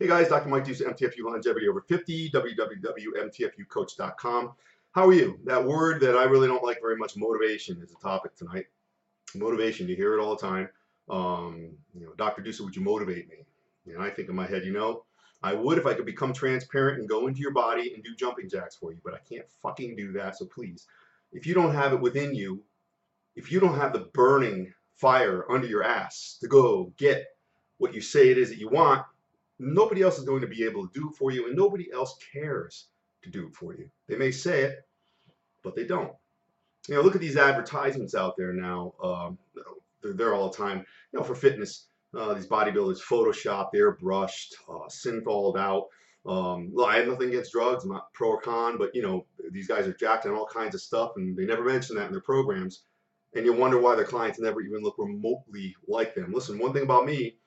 Hey guys, Dr. Mike Duce, MTFU Longevity Over 50, www.mtfucoach.com. How are you? That word that I really don't like very much, motivation, is the topic tonight. Motivation, you hear it all the time. Dr. Duce, would you motivate me? And I think in my head, I would if I could become transparent and go into your body and do jumping jacks for you, but I can't fucking do that. So please, if you don't have it within you, if you don't have the burning fire under your ass to go get what you say it is that you want, nobody else is going to be able to do it for you, and nobody else cares to do it for you. They may say it, but they don't. Look at these advertisements out there now. They're there all the time. For fitness, these bodybuilders photoshopped, airbrushed, syntholed out. I have nothing against drugs. I'm not pro or con, but these guys are jacked on all kinds of stuff, and they never mention that in their programs. And you wonder why their clients never even look remotely like them. Listen, one thing about me,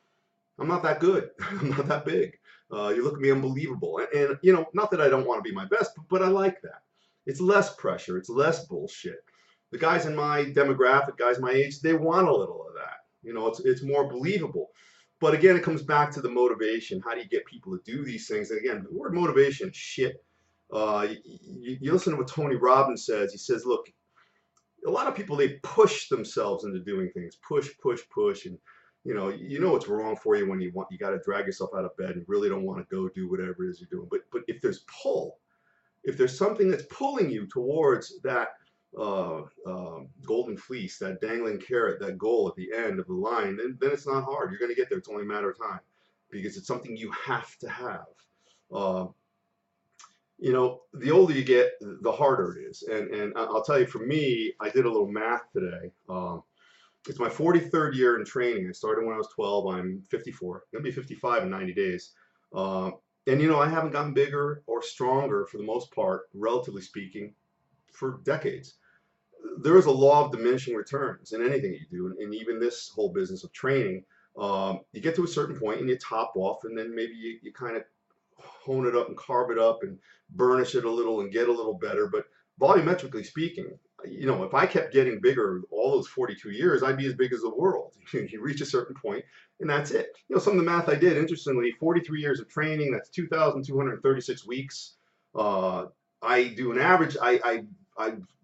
I'm not that good. I'm not that big. You look at me unbelievable. And not that I don't want to be my best, but I like that. It's less pressure. It's less bullshit. The guys in my demographic, guys my age, they want a little of that. It's more believable. But again, it comes back to the motivation. How do you get people to do these things? And again, the word motivation is shit. You listen to what Tony Robbins says. He says, look, a lot of people, they push themselves into doing things. Push, push, push. And you know it's wrong for you when you got to drag yourself out of bed and really don't want to go do whatever it is you're doing. But if there's pull, if there's something that's pulling you towards that golden fleece, that dangling carrot, that goal at the end of the line, then it's not hard. You're going to get there. It's only a matter of time because it's something you have to have. The older you get, the harder it is. And I'll tell you, for me, I did a little math today. It's my 43rd year in training. I started when I was 12. I'm 54. I'm going to be 55 in 90 days. I haven't gotten bigger or stronger for the most part, relatively speaking, for decades. There is a law of diminishing returns in anything you do, and even this whole business of training. You get to a certain point and you top off, and then maybe you kind of hone it up and carve it up and burnish it a little and get a little better. But volumetrically speaking, if I kept getting bigger all those 42 years, I'd be as big as the world. You reach a certain point, and that's it. Some of the math I did, interestingly, 43 years of training, that's 2,236 weeks. I do an average, I've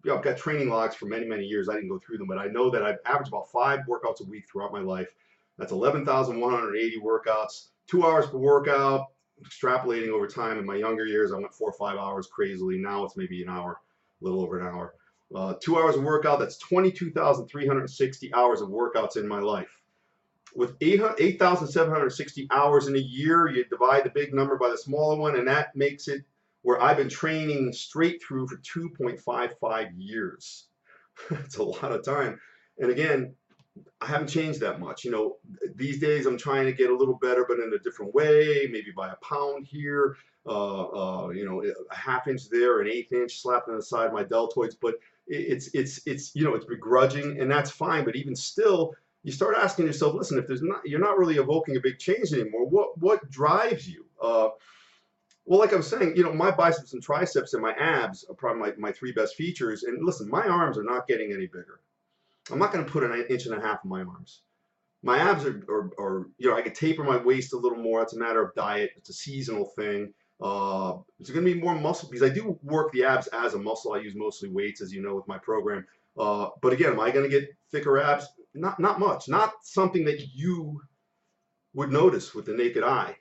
got training logs for many, many years. I didn't go through them, but I know that I've averaged about 5 workouts a week throughout my life. That's 11,180 workouts, 2 hours per workout, extrapolating over time. In my younger years, I went 4 or 5 hours crazily. Now it's maybe an hour, a little over an hour. 2 hours of workout, that's 22,360 hours of workouts in my life. With 8,760 hours in a year, you divide the big number by the smaller one, and that makes it where I've been training straight through for 2.55 years. That's a lot of time. And again, I haven't changed that much. These days I'm trying to get a little better, but in a different way, maybe by a pound here, a ½ inch there, an 1/8 inch slapped on the side of my deltoids. But it's begrudging, and that's fine. But even still, you start asking yourself, listen, if you're not really evoking a big change anymore, what drives you? Well, like I was saying, my biceps and triceps and my abs are probably my 3 best features. And listen, my arms are not getting any bigger. I'm not going to put an 1.5 inches on my arms. My abs are I could taper my waist a little more. It's a matter of diet. It's a seasonal thing. It's going to be more muscle because I do work the abs as a muscle. I use mostly weights, as you know, with my program. But again, am I going to get thicker abs? Not much. Not something that you would notice with the naked eye.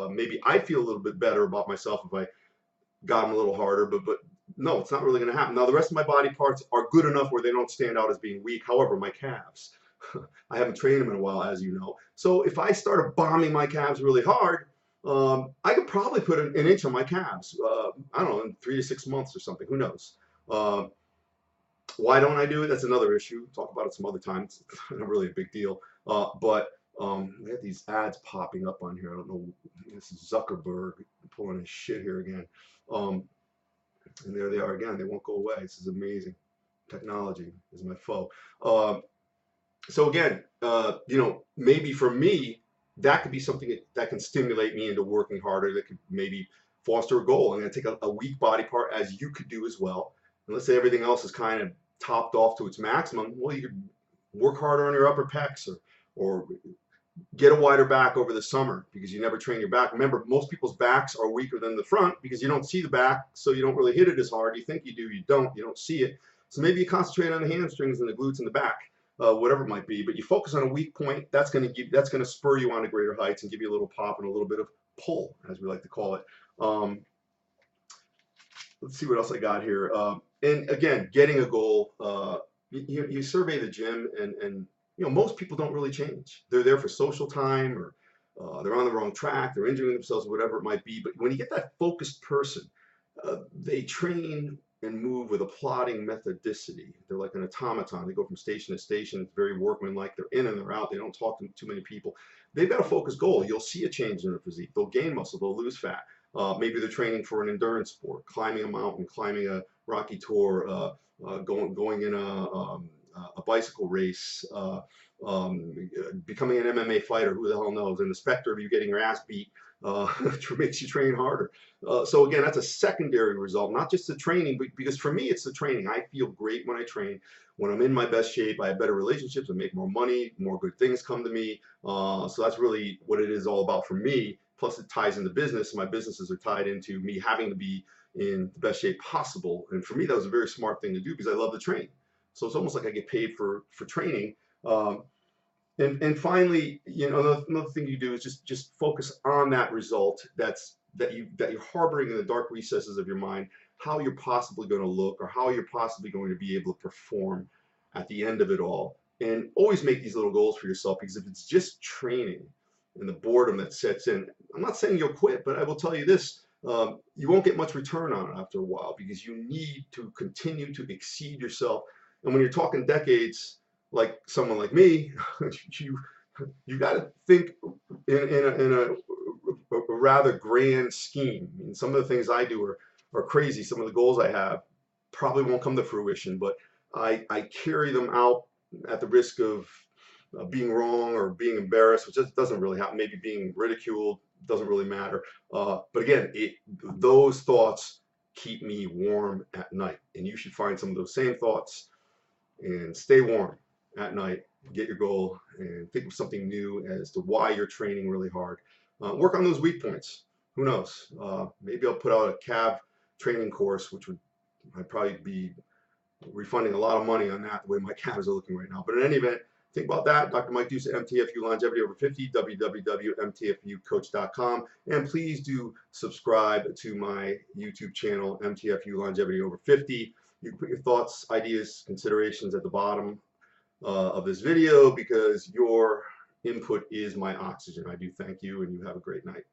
Maybe I feel a little bit better about myself if I got them a little harder, but no, it's not really going to happen. Now, the rest of my body parts are good enough where they don't stand out as being weak. However, my calves, I haven't trained them in a while, as you know. So if I started bombing my calves really hard, I could probably put an inch on my calves, I don't know, in 3 to 6 months or something. Who knows? Why don't I do it? That's another issue. Talk about it some other time. It's not really a big deal. But we have these ads popping up on here. I don't know. This is Zuckerberg pulling his shit here again. And there they are again. They won't go away. This is amazing. Technology is my foe. So again, maybe for me, that could be something that can stimulate me into working harder. That could maybe foster a goal. I'm going to take a weak body part, as you could do as well. And let's say everything else is kind of topped off to its maximum. Well, you could work harder on your upper pecs, or Get a wider back over the summer because you never train your back. Remember, most people's backs are weaker than the front because you don't see the back, so you don't really hit it as hard. You think you do, you don't see it. So maybe you concentrate on the hamstrings and the glutes and the back, whatever it might be. But you focus on a weak point. That's going to spur you on to greater heights and give you a little pop and a little bit of pull, as we like to call it. Let's see what else I got here. And again, getting a goal. You survey the gym, and most people don't really change. They're there for social time, or they're on the wrong track, they're injuring themselves, whatever it might be. But when you get that focused person, they train and move with a plodding methodicity. They're like an automaton. They go from station to station. It's very workmanlike. They're in and they're out. They don't talk to too many people. They've got a focused goal. You'll see a change in their physique. They'll gain muscle. They'll lose fat. Maybe they're training for an endurance sport, climbing a mountain, climbing a rocky tour, going in a bicycle race, becoming an MMA fighter. Who the hell knows? And the specter of you getting your ass beat makes you train harder. So again, that's a secondary result, not just the training, but because for me, it's the training. I feel great when I train. When I'm in my best shape, I have better relationships, I make more money, more good things come to me. So that's really what it is all about for me. Plus it ties into business. My businesses are tied into me having to be in the best shape possible. And for me, that was a very smart thing to do because I love to train. So it's almost like I get paid for training. And finally, another thing you do is just focus on that result that you're harboring in the dark recesses of your mind, how you're possibly going to look or how you're possibly going to be able to perform at the end of it all. And always make these little goals for yourself, because if it's just training and the boredom that sets in, I'm not saying you'll quit, but I will tell you this, you won't get much return on it after a while because you need to continue to exceed yourself. And when you're talking decades, like someone like me, you got to think in a rather grand scheme. I mean, some of the things I do are crazy. Some of the goals I have probably won't come to fruition, but I carry them out at the risk of being wrong or being embarrassed, which just doesn't really happen. Maybe being ridiculed, doesn't really matter. But again, those thoughts keep me warm at night, and you should find some of those same thoughts and stay warm at night. Get your goal and think of something new as to why you're training really hard. Work on those weak points. Who knows? Maybe I'll put out a calf training course, which I'd probably be refunding a lot of money on that, the way my calves are looking right now. But in any event, think about that. Dr. Mike Deuce, MTFU Longevity Over 50, www.mtfucoach.com. And please do subscribe to my YouTube channel, MTFU Longevity Over 50. You can put your thoughts, ideas, considerations at the bottom of this video, because your input is my oxygen. I do thank you, and you have a great night.